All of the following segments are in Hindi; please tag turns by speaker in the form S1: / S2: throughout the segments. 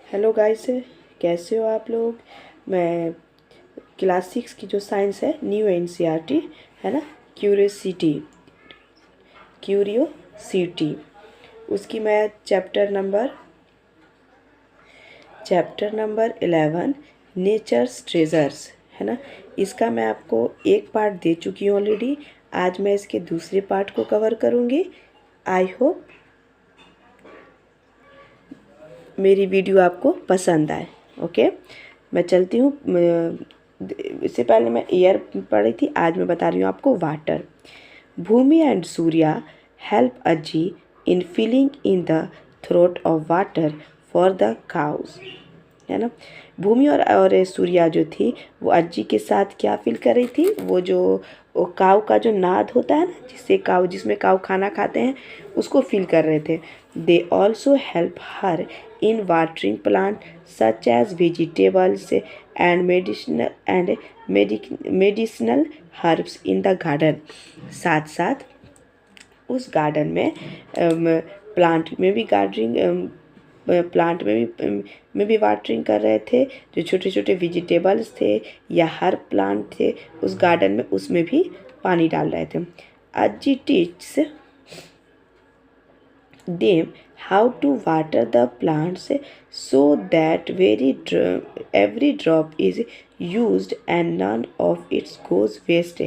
S1: हेलो गाइस, कैसे हो आप लोग। मैं क्लास 6 की जो साइंस है न्यू एनसीईआरटी है ना, क्यूरियोसिटी क्यूरियोसिटी उसकी मैं चैप्टर नंबर 11 नेचर्स ट्रेजर्स है ना, इसका मैं आपको एक पार्ट दे चुकी हूँ ऑलरेडी। आज मैं इसके दूसरे पार्ट को कवर करूँगी। आई होप मेरी वीडियो आपको पसंद आए। ओके, मैं चलती हूँ। इससे पहले मैं एयर पढ़ी थी, आज मैं बता रही हूँ आपको water. Bhumi and Surya help Ajji in filling in the trough of water for the cows, है ना। भूमि और सूर्या जो थी वो अज्जी के साथ क्या फील कर रही थी, वो काऊ का जो नाद होता है ना, जिसमें काऊ खाना खाते हैं, उसको फील कर रहे थे। They also help her in watering plant such as vegetables and medicinal herbs in the garden. साथ साथ उस गार्डन में प्लांट में भी वाटरिंग कर रहे थे। जो छोटे छोटे वेजिटेबल्स थे या हर प्लांट थे उस गार्डन में, उसमें भी पानी डाल रहे थे। अज्जी टीच्स them how to water the plants so that every drop is used and none of it goes waste।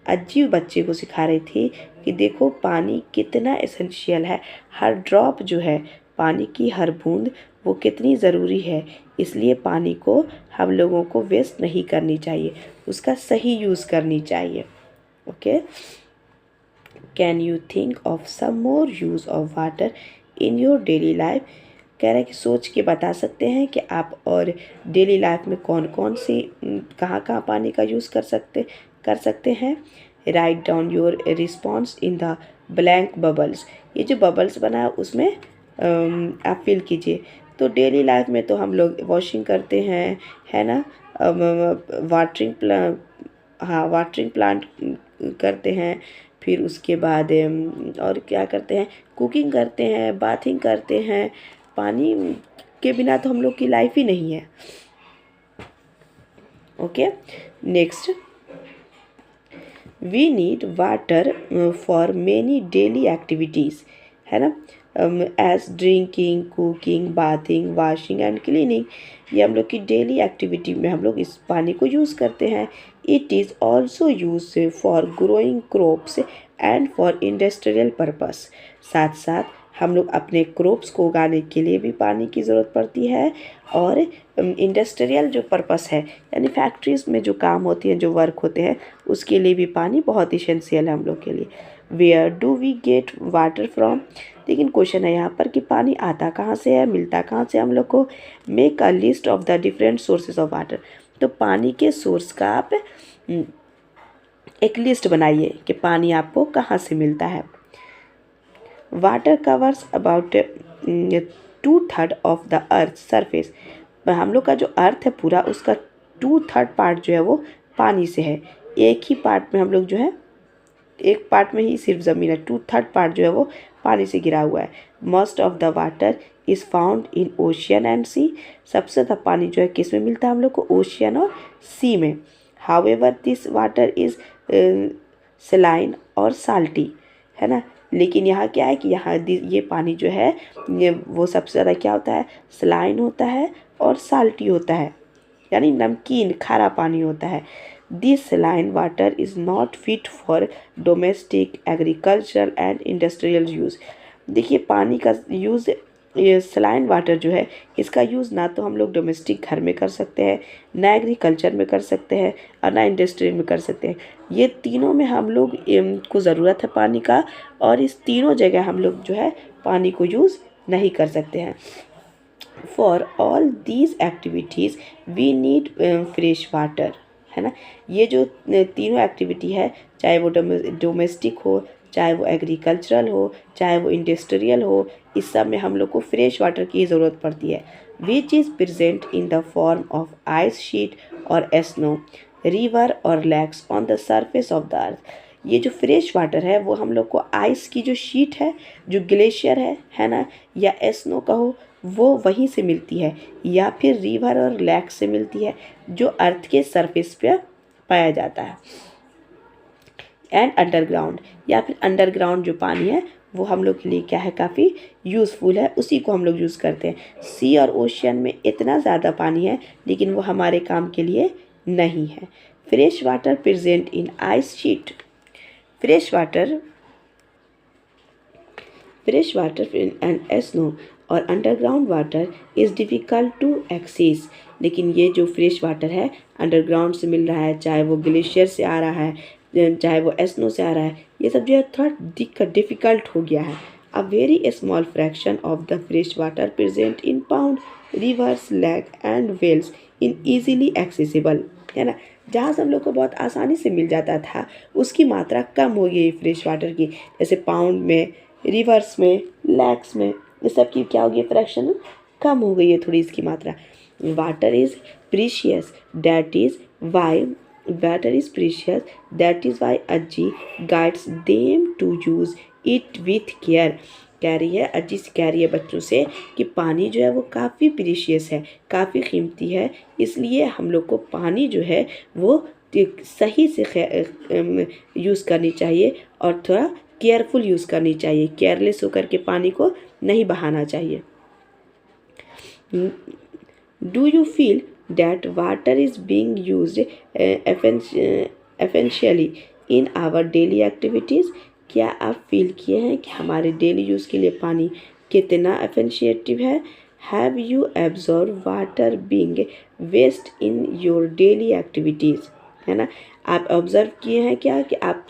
S1: अज्जी बच्चे को सिखा रही थी कि देखो पानी कितना एसेंशियल है, हर ड्रॉप जो है पानी की, हर बूंद वो कितनी ज़रूरी है। इसलिए पानी को हम लोगों को वेस्ट नहीं करनी चाहिए, उसका सही यूज़ करनी चाहिए। Okay, can you think of some more use of water in your daily life. कह रहे हैं कि सोच के बता सकते हैं कि आप और डेली लाइफ में कौन कौन सी कहाँ कहाँ पानी का यूज़ कर सकते हैं। Write down your response in the blank bubbles. ये जो बबल्स बना है उसमें आप फिल कीजिए। तो डेली लाइफ में तो हम लोग वॉशिंग करते हैं, है ना, वाटरिंग प्लांट करते हैं, फिर उसके बाद और क्या करते हैं, कुकिंग करते हैं, बाथिंग करते हैं। पानी के बिना तो हम लोग की लाइफ ही नहीं है। Okay, next, we need water for many daily activities, है ना, as drinking, cooking, bathing, washing and cleaning. ये हम लोग की डेली एक्टिविटी में हम लोग इस पानी को यूज़ करते हैं। It is also use for growing crops and for industrial purpose. साथ साथ हम लोग अपने क्रॉप्स को उगाने के लिए भी पानी की ज़रूरत पड़ती है, और इंडस्ट्रियल जो पर्पस है यानी फैक्ट्रीज़ में जो काम होती हैं, जो वर्क होते हैं, उसके लिए भी पानी बहुत इसेंशियल है हम लोग के लिए। Where do we get water from. लेकिन क्वेश्चन है यहाँ पर कि पानी आता कहाँ से है, मिलता कहाँ से हम लोग को। Make a list of the different sources of water. तो पानी के सोर्स का आप एक लिस्ट बनाइए कि पानी आपको कहाँ से मिलता है। Water covers about 2/3 of the earth surface. हम लोग का जो अर्थ है पूरा, उसका 2/3 पार्ट जो है वो पानी से है। एक ही पार्ट में हम लोग जो है, एक पार्ट में ही सिर्फ ज़मीन है, 2/3 पार्ट जो है वो पानी से घिरा हुआ है। Most of the water is found in ocean and sea. सबसे ज़्यादा पानी जो है किस में मिलता है हम लोग को, ओशियन और सी में। However this water is saline और साल्टी, है ना। लेकिन यहाँ क्या है कि यहाँ ये पानी जो है ये वो सबसे ज़्यादा क्या होता है, सलाइन होता है और साल्टी होता है, यानी नमकीन खारा पानी होता है। This saline water is not fit for domestic, agricultural and industrial use. देखिए पानी का यूज़, ये सलाइन वाटर जो है इसका यूज़ ना तो हम लोग डोमेस्टिक घर में कर सकते हैं, ना एग्रीकल्चर में कर सकते हैं, और ना इंडस्ट्री में कर सकते हैं। ये तीनों में हम लोग को ज़रूरत है पानी का, और इस तीनों जगह हम लोग जो है पानी को यूज़ नहीं कर सकते हैं। For all these activities we need fresh water, है ना। ये जो तीनों एक्टिविटी है, चाहे वो डोमेस्टिक हो, चाहे वो एग्रीकल्चरल हो, चाहे वो इंडस्ट्रियल हो, इस सब में हम लोग को फ्रेश वाटर की ज़रूरत पड़ती है। Which is present in the form of ice sheet और स्नो, रिवर और lakes on the surface of the earth. ये जो फ्रेश वाटर है वो हम लोग को आइस की जो शीट है, जो ग्लेशियर है ना, या स्नो कहो, वो वहीं से मिलती है या फिर रिवर और लेक से मिलती है जो अर्थ के सरफेस पे पाया जाता है। एंड अंडरग्राउंड या फिर अंडरग्राउंड जो पानी है वो हम लोग के लिए क्या है, काफ़ी यूज़फुल है, उसी को हम लोग यूज़ करते हैं। सी और ओशियन में इतना ज़्यादा पानी है लेकिन वो हमारे काम के लिए नहीं है। Fresh water present in ice sheet. Fresh water and snow और underground water is difficult to access. लेकिन ये जो फ्रेश वाटर है अंडरग्राउंड से मिल रहा है, चाहे वो ग्लेशियर से आ रहा है, चाहे वो स्नो से आ रहा है, ये सब जो है थोड़ा डिफ़िकल्ट हो गया है। A very small fraction of the fresh water present in pond rivers lake and wells in easily accessible, है ना। जहाँ से हम लोग को बहुत आसानी से मिल जाता था उसकी मात्रा कम हो गई फ्रेश वाटर की, जैसे पाउंड में, रिवर्स में, लैक्स में, ये सब की क्या हो गई, फ्रैक्शन कम हो गई है थोड़ी इसकी मात्रा। Water is precious that is why Ajji guides them to use it with care. कह रही है अज्जी से कह रही है बच्चों से कि पानी जो है वो काफ़ी प्रीशियस है, काफ़ी कीमती है, इसलिए हम लोग को पानी जो है वो सही से यूज़ करनी चाहिए और थोड़ा केयरफुल यूज़ करनी चाहिए। केयरलेस होकर के पानी को नहीं बहाना चाहिए। Do you feel that water is being used efficiently in our daily activities. क्या आप फील किए हैं कि हमारे डेली यूज़ के लिए पानी कितना एफिशिएंटिव है। Have you absorb water being waste in your daily activities, है ना। आप ऑब्ज़र्व किए हैं क्या कि आप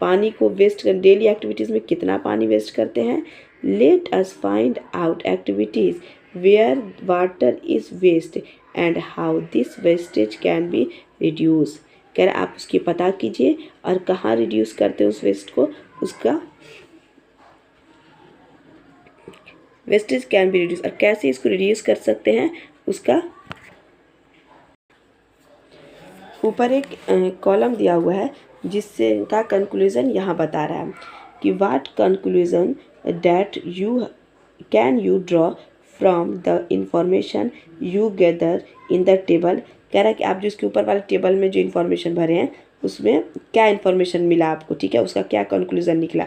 S1: पानी को वेस्ट कर डेली एक्टिविटीज़ में कितना पानी वेस्ट करते हैं। Let us find out activities where water is waste and how this wastage can be reduce. कह रहे आप उसकी पता कीजिए और कहाँ रिड्यूस करते हैं उस वेस्ट को, उसका वेस्टेज कैन बी रिड्यूस, और कैसे इसको रिड्यूस कर सकते हैं उसका। ऊपर एक कॉलम दिया हुआ है जिससे का कंक्लूज़न यहाँ बता रहा है कि what conclusion that you draw from the information you gather in the table. कह रहा है कि आप जो इसके ऊपर वाले टेबल में जो इन्फॉर्मेशन भरे हैं उसमें क्या इन्फॉर्मेशन मिला आपको, ठीक है, उसका क्या कंक्लूज़न निकला।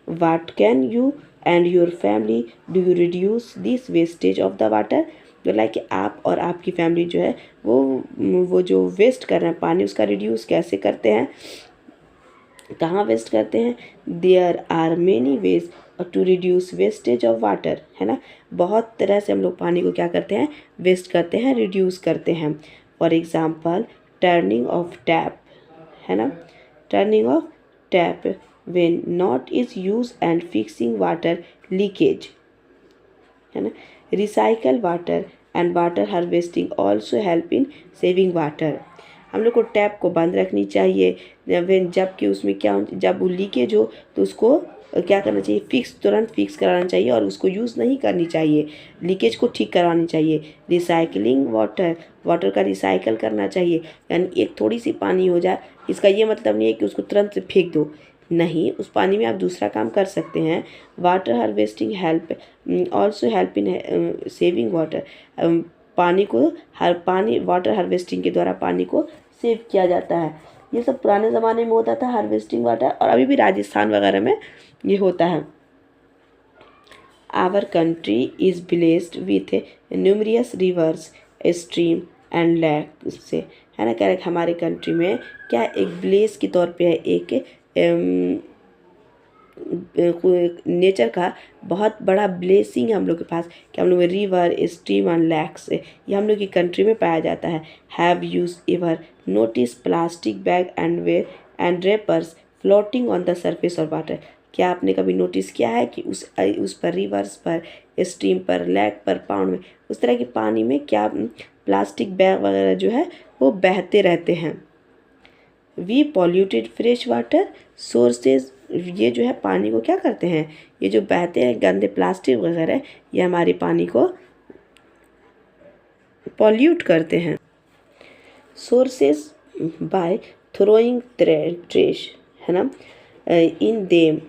S1: What can you and your family do you reduce this wastage of the water. तो लाइक कि आप और आपकी फैमिली जो है वो जो वेस्ट कर रहे हैं पानी उसका रिड्यूस कैसे करते हैं, कहाँ वेस्ट करते हैं। There are many ways to reduce wastage of water, है ना। बहुत तरह से हम लोग पानी को क्या करते हैं, वेस्ट करते हैं, रिड्यूस करते हैं। For example turning of tap, है ना, turning of tap when not is use and fixing water leakage, है ना। Recycle water and water harvesting also help in saving water. हम लोग को टैप को बंद रखनी चाहिए जबकि उसमें क्या जब वो लीकेज हो तो उसको क्या करना चाहिए, तुरंत फिक्स कराना चाहिए और उसको यूज़ नहीं करनी चाहिए, लीकेज को ठीक करवानी चाहिए। रिसाइकलिंग वाटर का रिसाइकल करना चाहिए, यानी एक थोड़ी सी पानी हो जाए इसका ये मतलब नहीं है कि उसको तुरंत फेंक दो, नहीं, उस पानी में आप दूसरा काम कर सकते हैं। Water harvesting also help in saving water. Water harvesting के द्वारा पानी को सेव किया जाता है। ये सब पुराने ज़माने में होता था हार्वेस्टिंग वाटर, और अभी भी राजस्थान वगैरह में ये होता है। Our country is blessed with numerous rivers, stream and lake से, है ना। कह रहे हमारे कंट्री में क्या एक ब्लेस के तौर पे है, एक नेचर का बहुत बड़ा ब्लेसिंग है हम लोग के पास कि हम लोग में रिवर, स्ट्रीम एंड लैक्स ये हम लोग की कंट्री में पाया जाता है। Have use ever notice plastic bag and wrappers floating on the surface of water. क्या आपने कभी नोटिस किया है कि उस पर, रिवर्स पर, स्ट्रीम पर, लेक पर, पाउंड में, उस तरह के पानी में क्या प्लास्टिक बैग वगैरह जो है वो बहते रहते हैं। We polluted fresh water sources, ये जो है पानी को क्या करते हैं, ये जो बहते हैं गंदे प्लास्टिक वगैरह ये हमारे पानी को पॉल्यूट करते हैं। सोर्सेज बाय थ्रोइंग ट्रेश, है ना, इन देम।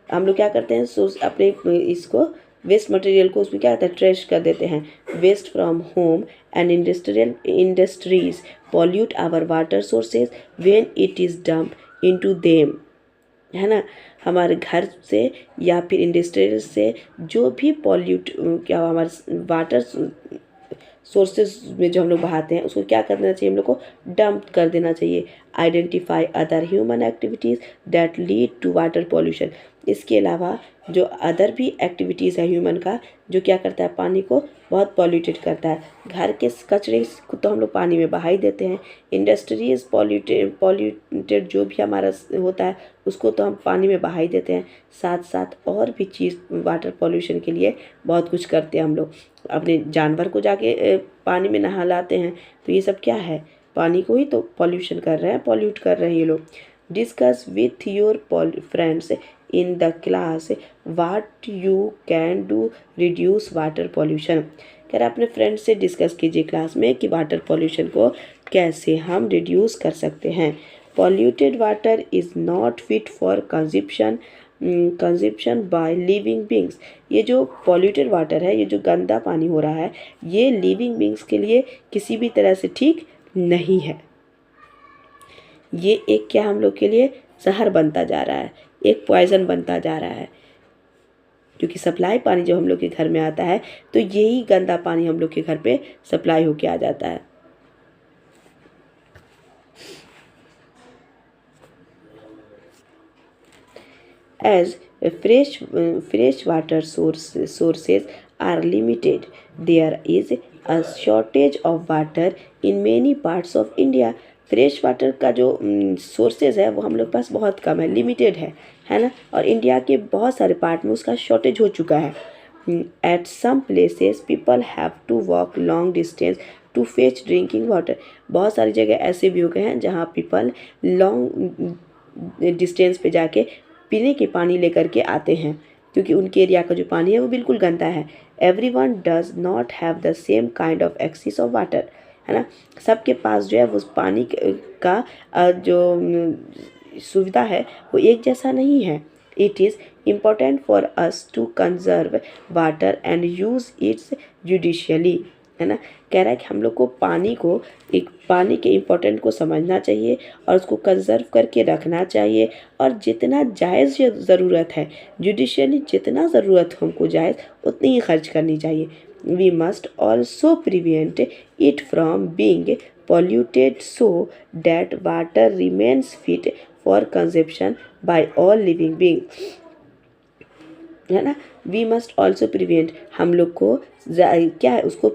S1: हम लोग क्या करते हैं, सोर्स अपने इसको वेस्ट मटेरियल को उसमें क्या होता है, ट्रैश कर देते हैं। Waste from home and industries pollute our water sources when it is dump into them, है ना। हमारे घर से या फिर इंडस्ट्रियल से जो भी पॉल्यूट क्या हमारे वाटर सोर्सेज में जो हम लोग बहाते हैं उसको क्या कर देना चाहिए, हम लोग को डंप कर देना चाहिए। Identify other human activities that lead to water pollution. इसके अलावा जो अदर भी एक्टिविटीज़ है ह्यूमन का जो क्या करता है, पानी को बहुत पॉल्यूटेड करता है। घर के कचरे को तो हम लोग पानी में बहा ही देते हैं। इंडस्ट्रीज पॉल्यूटेड जो भी हमारा होता है उसको तो हम पानी में बहा ही देते हैं। साथ साथ और भी चीज़ वाटर पॉल्यूशन के लिए बहुत कुछ करते हैं हम लोग। अपने जानवर को जाके पानी में नहलाते हैं, तो ये सब क्या है, पानी को ही तो पॉल्यूशन कर रहे हैं, पॉल्यूट कर रहे हैं ये लोग। Discuss with your friends in the class what you can do reduce water pollution. कह रहा अपने फ्रेंड से डिस्कस कीजिए क्लास में कि वाटर पॉल्यूशन को कैसे हम रिड्यूस कर सकते हैं। Polluted water is not fit for consumption by living beings. ये जो पॉल्यूटेड वाटर है, ये जो गंदा पानी हो रहा है, ये लिविंग बींग्स के लिए किसी भी तरह से ठीक नहीं है। ये एक क्या हम लोग के लिए जहर बनता जा रहा है, एक पॉइजन बनता जा रहा है। क्योंकि सप्लाई पानी जब हम लोग के घर में आता है तो यही गंदा पानी हम लोग के घर पे सप्लाई होके आ जाता है। As fresh water sources are limited, there is a shortage of water in many parts of India. Fresh water का जो सोर्सेज है वो हम लोग पास बहुत कम है, लिमिटेड है ना। और इंडिया के बहुत सारे पार्ट में उसका शॉर्टेज हो चुका है। At some places people have to walk long distance to fetch drinking water. बहुत सारी जगह ऐसे भी हो गए हैं जहाँ पीपल लॉन्ग डिस्टेंस पे जाके पीने के पानी लेकर के आते हैं, क्योंकि उनके एरिया का जो पानी है वो बिल्कुल गंदा है। Everyone does not have the same kind of access of water, है ना। सबके पास जो है वो पानी का जो सुविधा है वो एक जैसा नहीं है। It is important for us to conserve water and use its judiciously, है ना। कह रहा है कि हम लोग को पानी के इम्पोर्टेंट को समझना चाहिए और उसको कंजर्व करके रखना चाहिए, और जितना जायज़ ज़रूरत है, जुडिशियली जितना ज़रूरत हमको जायज़ उतनी ही खर्च करनी चाहिए। We must also prevent it from being polluted so that water remains fit for consumption by all living beings, है ना। वी मस्ट ऑल्सो प्रिवेंट, हम लोग को क्या है उसको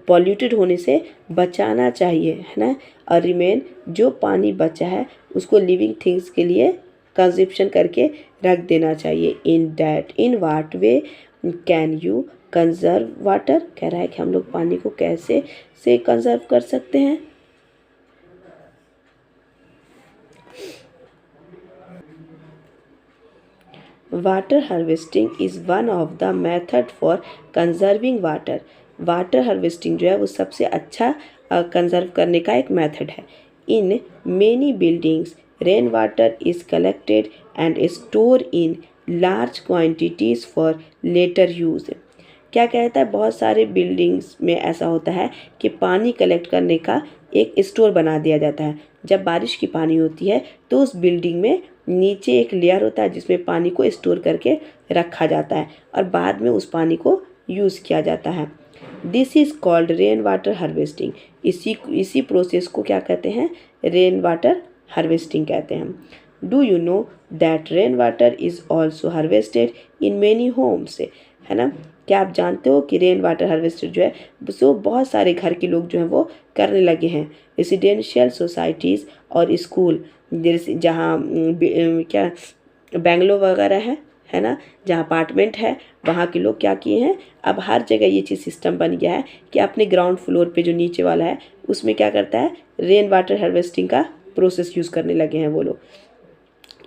S1: पॉल्यूटेड होने से बचाना चाहिए, है ना। और रिमेन, जो पानी बचा है उसको लिविंग थिंग्स के लिए कंजप्शन करके रख देना चाहिए। इन वाट वे कैन यू कंजर्व वाटर। कह रहा है कि हम लोग पानी को कैसे से कंजर्व कर सकते हैं। Water harvesting is one of the method for conserving water. Water harvesting जो है वो सबसे अच्छा कंजर्व करने का एक मेथड है। In many buildings rain water is collected and store in large quantities for later use. क्या कहता है, बहुत सारे बिल्डिंग्स में ऐसा होता है कि पानी कलेक्ट करने का एक स्टोर बना दिया जाता है। जब बारिश की पानी होती है तो उस बिल्डिंग में नीचे एक लेयर होता है जिसमें पानी को स्टोर करके रखा जाता है और बाद में उस पानी को यूज़ किया जाता है। This is called rain water harvesting. इसी प्रोसेस को क्या कहते हैं, रेन वाटर हार्वेस्टिंग कहते हैं। Do you know that rain water is also harvested in many homes, है ना। क्या आप जानते हो कि रेन वाटर हार्वेस्टर जो है सो बहुत सारे घर के लोग जो हैं वो करने लगे हैं। रेसिडेंशियल सोसाइटीज़ और स्कूल, जैसे जहाँ क्या बेंगलोर वगैरह है ना, जहाँ अपार्टमेंट है वहाँ के लोग क्या किए हैं, अब हर जगह ये चीज़ सिस्टम बन गया है कि अपने ग्राउंड फ्लोर पे जो नीचे वाला है उसमें क्या करता है, रेन वाटर हार्वेस्टिंग का प्रोसेस यूज़ करने लगे हैं वो लोग।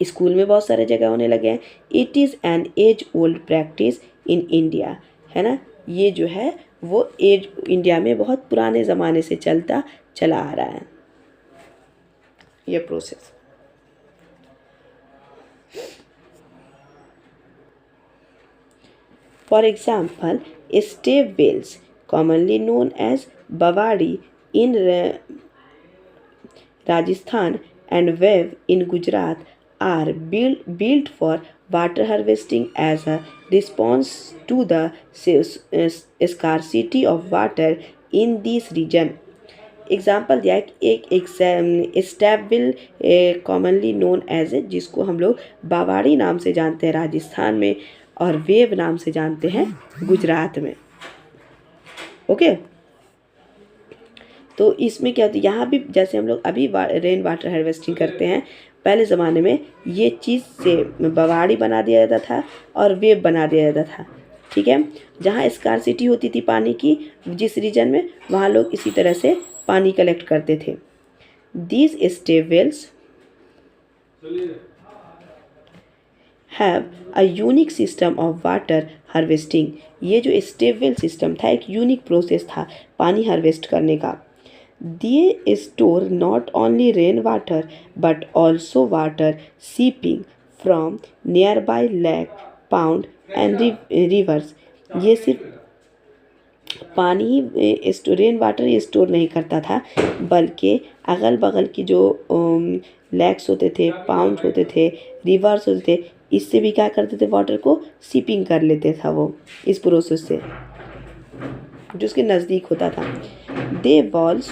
S1: स्कूल में बहुत सारे जगह होने लगे हैं। It is an age old practice in India, है ना। ये जो है वो एज इंडिया में बहुत पुराने ज़माने से चलता चला आ रहा है ये process. For example, stave wells, commonly known as Bawadi in Rajasthan and Wev in Gujarat, are built for water harvesting as a response to the scarcity of water in this region. Example दिया है कि एक स्टैबविल कॉमनली नोन एज ए, जिसको हम लोग बावाड़ी नाम से जानते हैं राजस्थान में और वेव नाम से जानते हैं गुजरात में। ओके, तो इसमें क्या होता है, यहाँ भी जैसे हम लोग अभी रेन वाटर हार्वेस्टिंग करते हैं, पहले ज़माने में ये चीज़ से बावाड़ी बना दिया जाता था और वेव बना दिया जाता था। ठीक है, जहाँ स्कार्सिटी होती थी पानी की जिस रीजन में, वहाँ लोग इसी तरह से पानी कलेक्ट करते थे। These stave wells have a unique system of water harvesting. ये जो स्टेव वेल सिस्टम था एक यूनिक प्रोसेस था पानी हार्वेस्ट करने का। They store not only rain water but also water seeping from near by lake, pound and reverse. ये सिर्फ पानी ही रेन वाटर ही स्टोर नहीं करता था, बल्कि अगल बगल की जो लेक्स होते थे, पाउंड होते थे, रिवर्स होते थे, इससे भी क्या करते थे, वाटर को सीपिंग कर लेते था वो इस प्रोसेस से जो उसके नज़दीक होता था। The walls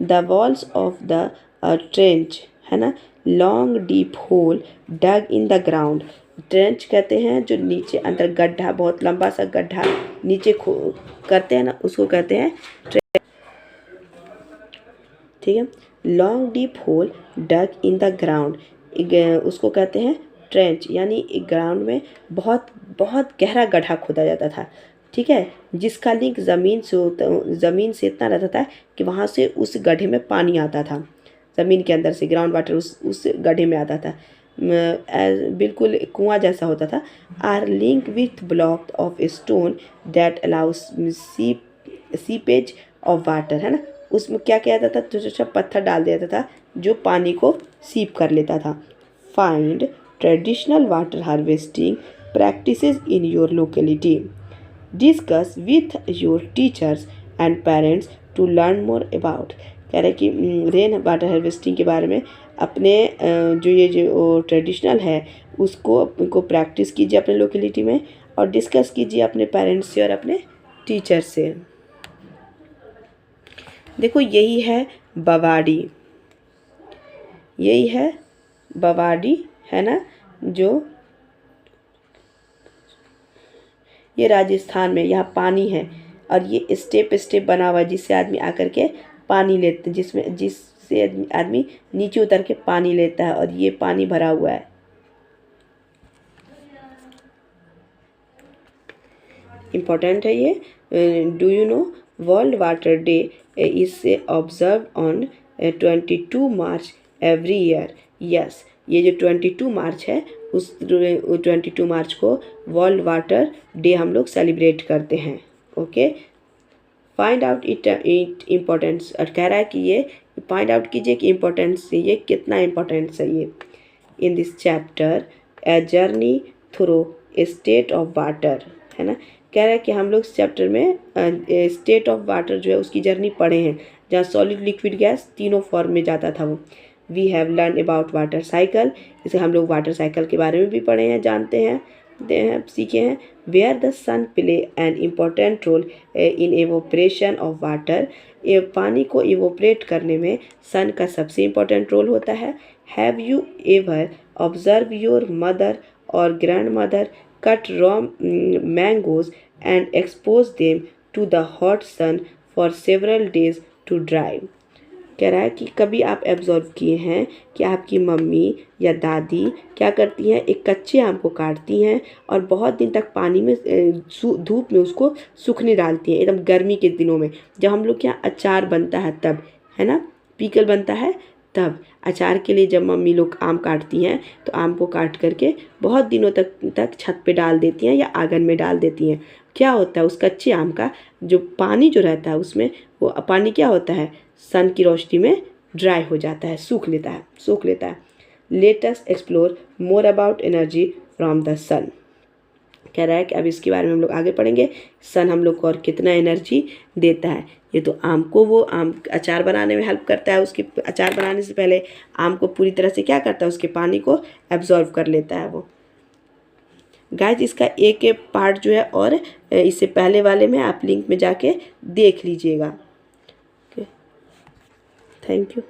S1: the walls of the trench, है ना, long deep hole dug in the ground. Trench कहते हैं जो नीचे अंदर गड्ढा, बहुत लंबा सा गड्ढा नीचे करते हैं ना, उसको कहते हैं ट्रेंच। ठीक है, long deep hole dug in the ground, उसको कहते हैं ट्रेंच, यानी एक ग्राउंड में बहुत बहुत गहरा गड्ढा खोदा जाता था। ठीक है, जिसका लिंक ज़मीन से इतना रहता था कि वहाँ से उस गड्ढे में पानी आता था, ज़मीन के अंदर से ग्राउंड वाटर उस गड्ढे में आता था, बिल्कुल कुआं जैसा होता था। Are link with block of stone that allows seepage of water, है ना, उसमें क्या किया जाता था, छोटा छोटा पत्थर डाल दिया जाता था जो पानी को सीप कर लेता था। Find traditional water harvesting practices in your locality. Discuss with your teachers and parents to learn more about. कह रहे कि रेन वाटर हार्वेस्टिंग के बारे में अपने जो ये जो ट्रेडिशनल है उसको प्रैक्टिस कीजिए अपने लोकेलिटी में और डिस्कस कीजिए अपने पेरेंट्स से और अपने टीचर से। देखो यही है बावाड़ी, यही है बावाड़ी, है ना, जो ये राजस्थान में, यहाँ पानी है और ये स्टेप स्टेप बना हुआ है जिससे आदमी आकर के पानी लेते, जिससे आदमी नीचे उतर के पानी लेता है और ये पानी भरा हुआ है। इम्पोर्टेंट है ये। Do you no world water day is observe on 22 March every year. Yes, ये जो 22 मार्च है उस 22 मार्च को वर्ल्ड वाटर डे हम लोग सेलिब्रेट करते हैं। Okay, find out it importance, और कह रहा है कि ये फाइंड आउट कीजिए कि इम्पोर्टेंस से ये कितना इम्पोर्टेंस है ये। In this chapter a journey through state of water, है ना, कह रहा है कि हम लोग इस चैप्टर में स्टेट ऑफ वाटर जो है उसकी जर्नी पढ़े हैं, जहाँ सॉलिड लिक्विड गैस तीनों फॉर्म में जाता था वो। We have learn about water cycle, इसे हम लोग वाटर साइकिल के बारे में भी पढ़े हैं, जानते हैं, सीखे हैं। Where the sun play an important role in evaporation of water, पानी को इवोपरेट करने में सन का सबसे इम्पोर्टेंट रोल होता है। Have you ever observe your mother और grandmother cut raw mangoes and expose them to the hot sun for several days to dry. कह रहा है कि कभी आप ऑब्जर्व किए हैं कि आपकी मम्मी या दादी क्या करती हैं, एक कच्चे आम को काटती हैं और बहुत दिन तक पानी में धूप में उसको सूखने डालती हैं, एकदम गर्मी के दिनों में जब हम लोग के यहाँ अचार बनता है तब, है ना, पीकल बनता है तब। अचार के लिए जब मम्मी लोग आम काटती हैं तो आम को काट करके बहुत दिनों तक छत पे डाल देती हैं या आंगन में डाल देती हैं। क्या होता है, उस कच्चे आम का जो पानी जो रहता है उसमें, वो पानी क्या होता है, सन की रोशनी में ड्राई हो जाता है, सूख लेता है। Let us explore more about energy from the sun. कह रहा है कि अब इसके बारे में हम लोग आगे पढ़ेंगे, सन हम लोग को और कितना एनर्जी देता है। ये तो आम को, वो आम अचार बनाने में हेल्प करता है, उसके अचार बनाने से पहले आम को पूरी तरह से क्या करता है, उसके पानी को एब्जॉर्व कर लेता है वो। गाइस इसका एक पार्ट जो है और इससे पहले वाले में आप लिंक में जाके देख लीजिएगा। Okay, thank you.